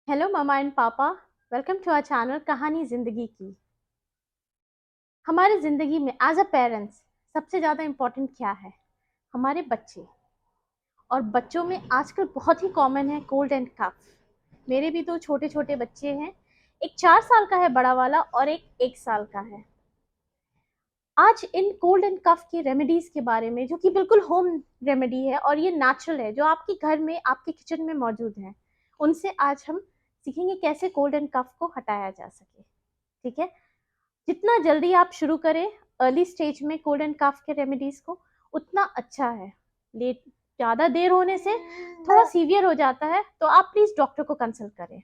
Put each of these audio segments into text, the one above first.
Hello mama and पापा। Welcome to our channel कहानी ज़िंदगी की। हमारी ज़िंदगी में एज अ पेरेंट्स सबसे ज़्यादा इम्पोर्टेंट क्या है? हमारे बच्चे। और बच्चों में आजकल बहुत ही कॉमन है कोल्ड एंड कफ। मेरे भी दो छोटे छोटे बच्चे हैं। एक 4 साल का है बड़ा वाला और एक 1 साल का है। आज इन कोल्ड एंड कफ की रेमेडीज के बारे में, जो कि बिल्कुल होम रेमेडी है और ये नेचुरल है, जो आपके घर में आपके किचन में मौजूद है, उनसे आज हम सीखेंगे कैसे कोल्ड एंड कफ को हटाया जा सके। ठीक है। जितना जल्दी आप शुरू करें अर्ली स्टेज में कोल्ड एंड कफ के रेमेडीज को, उतना अच्छा है। लेट ज़्यादा देर होने से थोड़ा सीवियर हो जाता है, तो आप प्लीज डॉक्टर को कंसल्ट करें।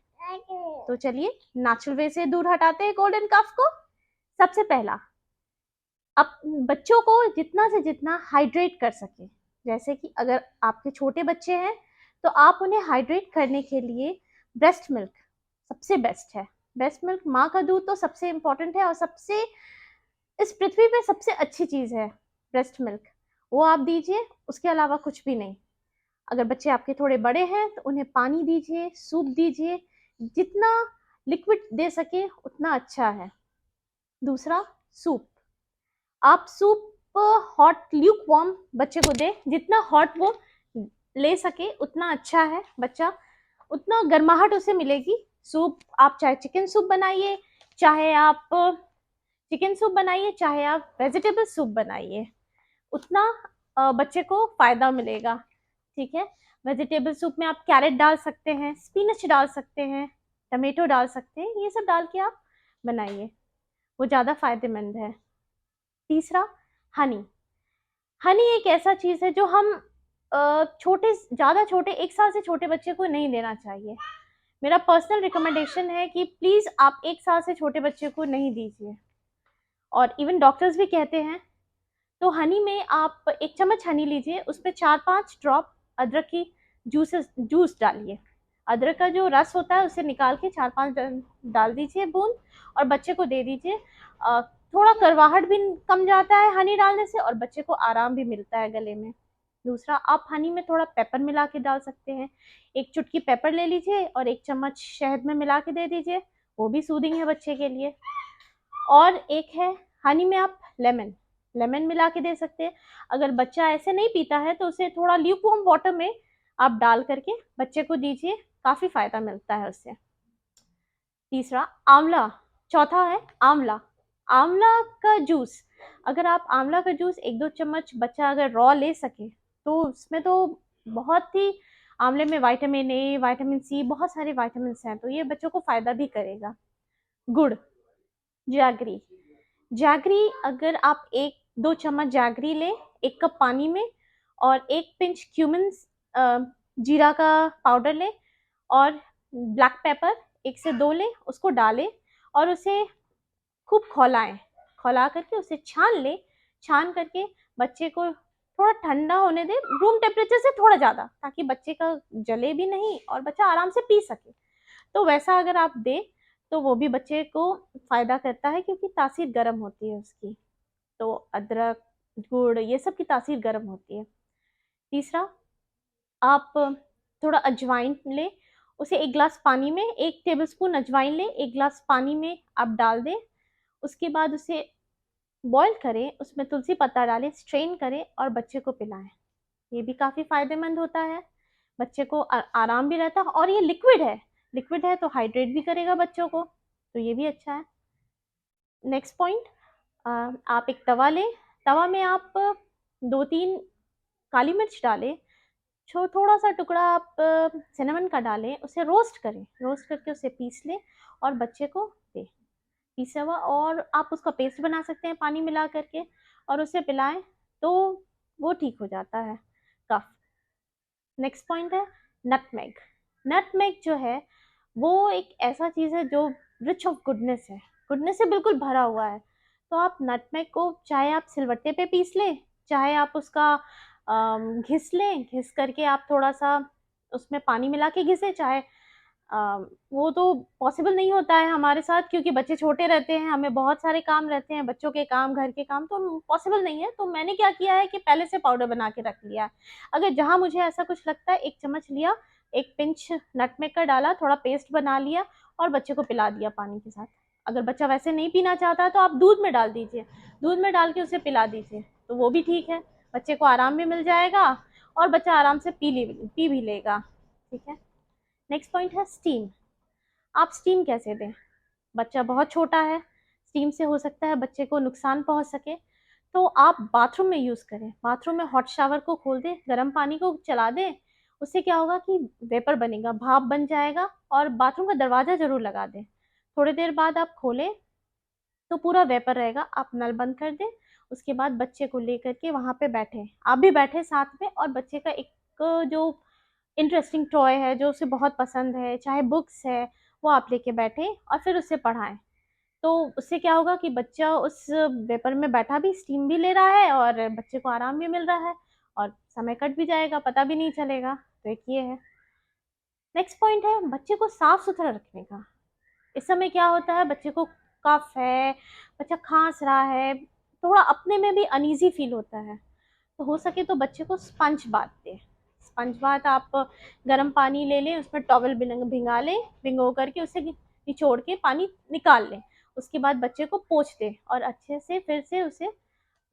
तो चलिए नेचुरल वे से दूर हटाते हैं कोल्ड एंड कफ को। सबसे पहला, अब बच्चों को जितना से जितना हाइड्रेट कर सके, जैसे कि अगर आपके छोटे बच्चे हैं तो आप उन्हें हाइड्रेट करने के लिए ब्रेस्ट मिल्क सबसे बेस्ट है। ब्रेस्ट मिल्क, माँ का दूध तो सबसे इम्पोर्टेंट है और सबसे इस पृथ्वी पे सबसे अच्छी चीज़ है ब्रेस्ट मिल्क। वो आप दीजिए, उसके अलावा कुछ भी नहीं। अगर बच्चे आपके थोड़े बड़े हैं तो उन्हें पानी दीजिए, सूप दीजिए, जितना लिक्विड दे सके उतना अच्छा है। दूसरा, सूप। आप सूप हॉट ल्यूक वार्म बच्चे को दे, जितना हॉट वो ले सके उतना अच्छा है। बच्चा उतना गर्माहट उसे मिलेगी। सूप आप चाहे चिकन सूप बनाइए, चाहे आप चाहे आप वेजिटेबल सूप बनाइए, उतना बच्चे को फायदा मिलेगा। ठीक है। वेजिटेबल सूप में आप कैरेट डाल सकते हैं, स्पिनच डाल सकते हैं, टमेटो डाल सकते हैं, ये सब डाल के आप बनाइए, वो ज़्यादा फायदेमंद है। तीसरा, हनी। हनी एक ऐसा चीज़ है जो हम छोटे, ज़्यादा छोटे 1 साल से छोटे बच्चे को नहीं देना चाहिए। मेरा पर्सनल रिकमेंडेशन है कि प्लीज़ आप 1 साल से छोटे बच्चे को नहीं दीजिए, और इवन डॉक्टर्स भी कहते हैं। तो हनी में आप 1 चम्मच हनी लीजिए, उस पर 4-5 ड्रॉप अदरक की जूस डालिए। अदरक का जो रस होता है उसे निकाल के 4-5 डाल दीजिए बूंद, और बच्चे को दे दीजिए। थोड़ा करवाहट भी कम जाता है हनी डालने से, और बच्चे को आराम भी मिलता है गले में। दूसरा, आप हनी में थोड़ा पेपर मिला के डाल सकते हैं। 1 चुटकी पेपर ले लीजिए और 1 चम्मच शहद में मिला के दे दीजिए, वो भी सूदिंग है बच्चे के लिए। और एक है, हनी में आप लेमन लेमन मिला के दे सकते हैं। अगर बच्चा ऐसे नहीं पीता है तो उसे थोड़ा ल्यूक वार्म वाटर में आप डाल करके बच्चे को दीजिए, काफ़ी फायदा मिलता है उससे। तीसरा, आंवला। चौथा है आंवला। आंवला का जूस, अगर आप आंवला का जूस 1-2 चम्मच बच्चा अगर रॉ ले सके, तो उसमें तो बहुत ही, आंवले में विटामिन ए, विटामिन सी, बहुत सारे विटामिन हैं, तो ये बच्चों को फायदा भी करेगा। गुड़, जैगरी। जैगरी अगर आप 1-2 चम्मच जैगरी लें 1 कप पानी में, और 1 पिंच क्यूमिन, जीरा का पाउडर लें, और ब्लैक पेपर 1 से 2 लें, उसको डालें और उसे खूब खौलाएं। खौला करके उसे छान लें। छान करके बच्चे को थोड़ा ठंडा होने दें, रूम टेम्परेचर से थोड़ा ज़्यादा, ताकि बच्चे का जले भी नहीं और बच्चा आराम से पी सके। तो वैसा अगर आप दें तो वो भी बच्चे को फ़ायदा करता है, क्योंकि तासीर गर्म होती है उसकी। तो अदरक, गुड़, ये सब की तासीर गर्म होती है। तीसरा, आप थोड़ा अजवाइन लें, उसे 1 ग्लास पानी में, 1 टेबलस्पून अजवाइन लें, 1 ग्लास पानी में आप डाल दें। उसके बाद उसे बॉईल करें, उसमें तुलसी पत्ता डालें, स्ट्रेन करें और बच्चे को पिलाएं। ये भी काफ़ी फ़ायदेमंद होता है, बच्चे को आराम भी रहता है, और ये लिक्विड है तो हाइड्रेट भी करेगा बच्चों को, तो ये भी अच्छा है। नेक्स्ट पॉइंट, आप एक तवा लें। तवा में आप 2-3 काली मिर्च डालें, थोड़ा सा टुकड़ा आप सिनेमन का डालें, उसे रोस्ट करें, रोस्ट करके उसे पीस लें और बच्चे को दें पिसा हुआ, और आप उसका पेस्ट बना सकते हैं पानी मिला करके और उसे पिलाएं, तो वो ठीक हो जाता है कफ। नेक्स्ट पॉइंट है नटमेग। नटमेग जो है वो एक ऐसा चीज़ है जो रिच ऑफ गुडनेस है, गुडनेस से बिल्कुल भरा हुआ है। तो आप नटमेग को चाहे आप सिलवट्टे पे पीस लें, चाहे आप उसका घिस लें, घिस करके आप थोड़ा सा उसमें पानी मिला के घिसे, चाहे वो तो पॉसिबल नहीं होता है हमारे साथ, क्योंकि बच्चे छोटे रहते हैं, हमें बहुत सारे काम रहते हैं, बच्चों के काम, घर के काम, तो पॉसिबल नहीं है। तो मैंने क्या किया है कि पहले से पाउडर बना के रख लिया है। अगर जहाँ मुझे ऐसा कुछ लगता है 1 चम्मच लिया, एक पिंच नटमेग का डाला, थोड़ा पेस्ट बना लिया और बच्चे को पिला दिया पानी के साथ। अगर बच्चा वैसे नहीं पीना चाहता है तो आप दूध में डाल दीजिए, दूध में डाल के उसे पिला दीजिए, तो वो भी ठीक है, बच्चे को आराम भी मिल जाएगा और बच्चा आराम से पी भी लेगा। ठीक है। नेक्स्ट पॉइंट है स्टीम। आप स्टीम कैसे दें? बच्चा बहुत छोटा है, स्टीम से हो सकता है बच्चे को नुकसान पहुंच सके, तो आप बाथरूम में यूज़ करें, बाथरूम में हॉट शावर को खोल दें, गर्म पानी को चला दें, उससे क्या होगा कि वेपर बनेगा, भाप बन जाएगा, और बाथरूम का दरवाज़ा ज़रूर लगा दें। थोड़ी देर बाद आप खोलें तो पूरा वेपर रहेगा, आप नल बंद कर दें, उसके बाद बच्चे को लेकर के वहाँ पे बैठे, आप भी बैठे साथ में, और बच्चे का एक जो इंटरेस्टिंग टॉय है जो उसे बहुत पसंद है, चाहे बुक्स है, वो आप लेके बैठे और फिर उसे पढ़ाएं। तो उससे क्या होगा कि बच्चा उस वेपर में बैठा भी स्टीम भी ले रहा है और बच्चे को आराम भी मिल रहा है और समय कट भी जाएगा, पता भी नहीं चलेगा। तो एक ये है। नेक्स्ट पॉइंट है बच्चे को साफ सुथरा रखने का। इस समय क्या होता है, बच्चे को कफ है, बच्चा खांस रहा है, थोड़ा अपने में भी अनईजी फील होता है, तो हो सके तो बच्चे को स्पंज बाथ दें। स्पंज बाथ आप गर्म पानी ले लें, उसमें टॉवल भिंगा लें, भिंगो करके उसे निचोड़ के पानी निकाल लें, उसके बाद बच्चे को पोंछ दें और अच्छे से फिर से उसे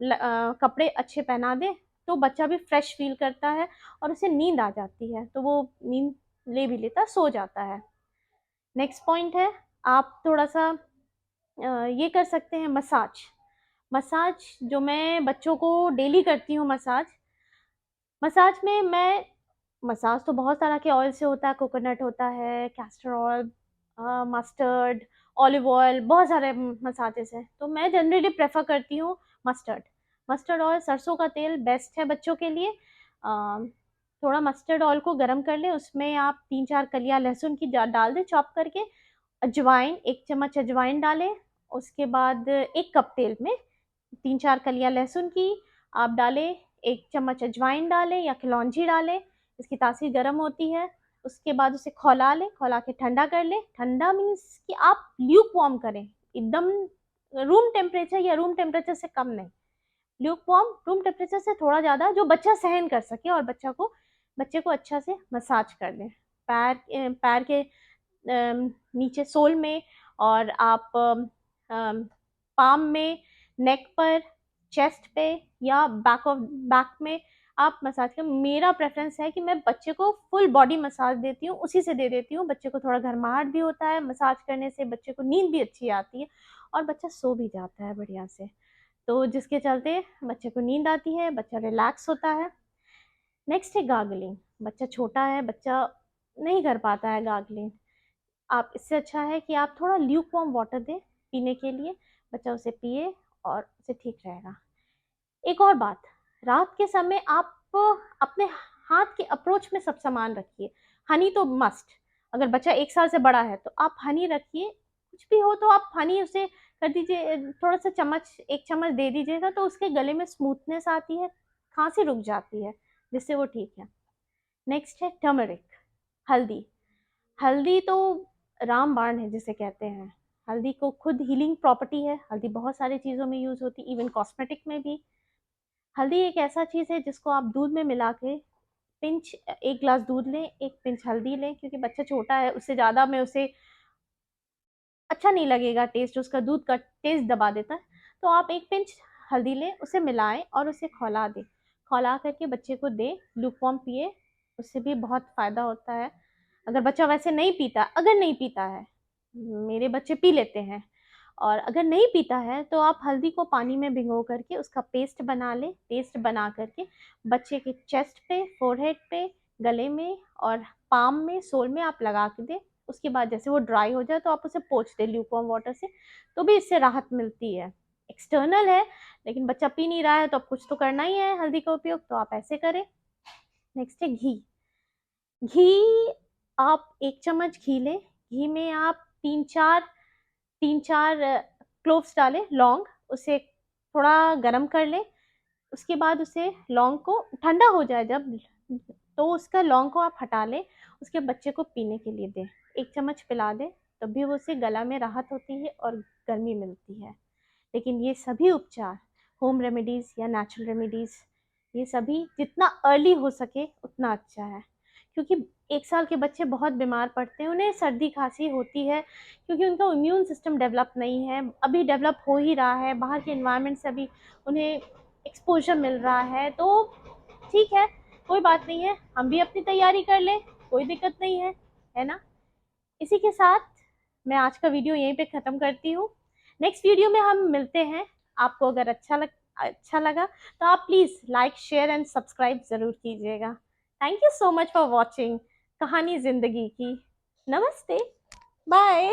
कपड़े अच्छे पहना दें, तो बच्चा भी फ्रेश फील करता है और उसे नींद आ जाती है, तो वो नींद ले भी लेता, सो जाता है। नेक्स्ट पॉइंट है, आप थोड़ा सा ये कर सकते हैं मसाज। मसाज जो मैं बच्चों को डेली करती हूँ, मसाज मसाज में मैं मसाज तो बहुत तरह के ऑयल से होता है, कोकोनट होता है, castor oil, mustard, olive oil, बहुत सारे मसाजेस हैं, तो मैं जनरली प्रेफर करती हूँ मस्टर्ड। मस्टर्ड ऑयल, सरसों का तेल बेस्ट है बच्चों के लिए। थोड़ा मस्टर्ड ऑयल को गर्म कर लें, उसमें आप 3-4 कलियां लहसुन की डाल दें चॉप करके, अजवाइन 1 चम्मच अजवाइन डालें, उसके बाद 1 कप तेल में 3-4 कलियां लहसुन की आप डालें, 1 चम्मच अजवाइन डालें या खिलौंजी डालें, इसकी तासीर गर्म होती है। उसके बाद उसे खौला लें, खौला के ठंडा कर लें। ठंडा मीन्स कि आप ल्यूक वार्म करें, एकदम रूम टेम्परेचर या रूम टेम्परेचर से कम नहीं, ल्यूक वार्म, रूम टेम्परेचर से थोड़ा ज़्यादा, जो बच्चा सहन कर सके, और बच्चे को अच्छा से मसाज कर दें पैर के नीचे सोल में, और आप पाम में, नेक पर, चेस्ट पे या बैक में आप मसाज कर। मेरा प्रेफरेंस है कि मैं बच्चे को फुल बॉडी मसाज देती हूँ, उसी से दे देती हूँ, बच्चे को थोड़ा गर्माहट भी होता है, मसाज करने से बच्चे को नींद भी अच्छी आती है और बच्चा सो भी जाता है बढ़िया से, तो जिसके चलते बच्चे को नींद आती है, बच्चा रिलैक्स होता है। नेक्स्ट है गार्गलिंग। बच्चा छोटा है, बच्चा नहीं कर पाता है गार्गलिंग, आप इससे अच्छा है कि आप थोड़ा ल्यूक वार्म वाटर दें पीने के लिए, बच्चा उसे पिए और उसे ठीक रहेगा। एक और बात, रात के समय आप अपने हाथ के अप्रोच में सब सामान रखिए। हनी तो मस्ट, अगर बच्चा 1 साल से बड़ा है तो आप हनी रखिए, कुछ भी हो तो आप हनी उसे कर दीजिए, थोड़ा सा चम्मच 1 चम्मच दे दीजिएगा, तो उसके गले में स्मूथनेस आती है, खांसी रुक जाती है, जिससे वो ठीक है। नेक्स्ट है टर्मरिक, हल्दी। हल्दी तो रामबाण है जिसे कहते हैं, हल्दी को खुद हीलिंग प्रॉपर्टी है, हल्दी बहुत सारी चीज़ों में यूज़ होती है, इवन कॉस्मेटिक में भी। हल्दी एक ऐसा चीज़ है जिसको आप दूध में मिला के पिंच, 1 ग्लास दूध लें, 1 पिंच हल्दी लें, क्योंकि बच्चा छोटा है, उससे ज़्यादा में उसे अच्छा नहीं लगेगा टेस्ट, उसका दूध का टेस्ट दबा देता है, तो आप 1 पिंच हल्दी लें, उसे मिलाएं और उसे खौला दें, खौला करके बच्चे को दें, लूकवार्म पिए, उससे भी बहुत फ़ायदा होता है। अगर बच्चा वैसे नहीं पीता, अगर नहीं पीता है, मेरे बच्चे पी लेते हैं, और अगर नहीं पीता है तो आप हल्दी को पानी में भिगो करके उसका पेस्ट बना लें, पेस्ट बना करके बच्चे के चेस्ट पे, फोरहेड पे, गले में और पाम में, सोल में आप लगा के दें। उसके बाद जैसे वो ड्राई हो जाए तो आप उसे पोंछ दें ल्यूकवार्म वाटर से, तो भी इससे राहत मिलती है। एक्सटर्नल है, लेकिन बच्चा पी नहीं रहा है तो अब कुछ तो करना ही है हल्दी का उपयोग, तो आप ऐसे करें। नेक्स्ट है घी। घी, आप 1 चम्मच घी लें, घी में आप 3-4 क्लोव्स डालें, लौंग, उसे थोड़ा गरम कर लें, उसके बाद उसे लौंग को ठंडा हो जाए जब, तो उसका लौंग को आप हटा लें, उसके बच्चे को पीने के लिए दें, 1 चम्मच पिला दें, तब भी वो उसे गला में राहत होती है और गर्मी मिलती है। लेकिन ये सभी उपचार, होम रेमेडीज़ या नेचुरल रेमेडीज़, ये सभी जितना अर्ली हो सके उतना अच्छा है, क्योंकि 1 साल के बच्चे बहुत बीमार पड़ते हैं, उन्हें सर्दी खांसी होती है क्योंकि उनका इम्यून सिस्टम डेवलप नहीं है, अभी डेवलप हो ही रहा है, बाहर के एनवायरनमेंट से अभी उन्हें एक्सपोजर मिल रहा है। तो ठीक है, कोई बात नहीं है, हम भी अपनी तैयारी कर लें, कोई दिक्कत नहीं है ना। इसी के साथ मैं आज का वीडियो यहीं पे ख़त्म करती हूँ। नेक्स्ट वीडियो में हम मिलते हैं। आपको अगर अच्छा लगा तो आप please like share and subscribe ज़रूर कीजिएगा। Thank you so much for watching कहानी ज़िंदगी की। नमस्ते, बाय।